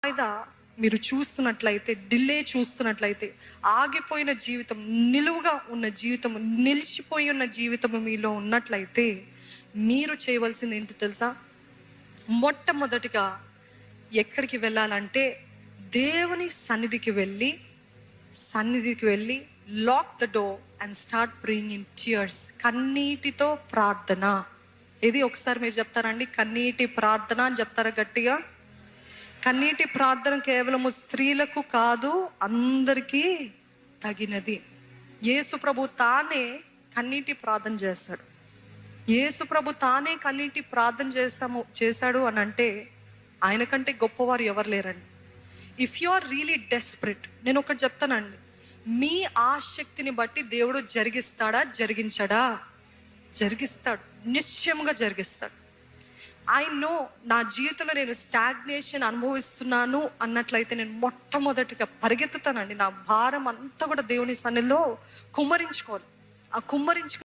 వాయిదా మీరు చూస్తున్నట్లయితే, డిలే చూస్తున్నట్లయితే, ఆగిపోయిన జీవితం, నిలువుగా ఉన్న జీవితం, నిలిచిపోయి ఉన్న జీవితం మీలో ఉన్నట్లయితే మీరు చేయవలసింది ఏంటి తెలుసా? మొట్టమొదటిగా ఎక్కడికి వెళ్ళాలంటే దేవుని సన్నిధికి వెళ్ళి lock the door and start praying in tears. కన్నీటితో ప్రార్థన. ఇది ఒకసారి మీరు చెప్తారండి, కన్నీటి ప్రార్థన అని చెప్తారా గట్టిగా? కన్నీటి ప్రార్థన కేవలము స్త్రీలకు కాదు, అందరికీ తగినది. యేసు ప్రభు తానే కన్నీటి ప్రార్థన చేశాడు. యేసు ప్రభు తానే కన్నీటి ప్రార్థన చేశాడు అని అంటే ఆయన కంటే గొప్పవారు ఎవరు లేరండి. If you are really desperate, నేను ఒకటి చెప్తానండి, మీ ఆసక్తిని బట్టి దేవుడు జరిగించడా? జరిగిస్తాడు, నిశ్చయముగా జరిగిస్తాడు. ఐ నో నా జీవితంలో నేను స్టాగ్నేషన్ అనుభవిస్తున్నాను అన్నట్లయితే నేను మొట్టమొదటిగా పరిగెత్తుతానండి. నా భారం అంతా కూడా దేవుని సన్నిధిలో కుమ్మరించుకోవాలి. ఆ కుమ్మరించుకు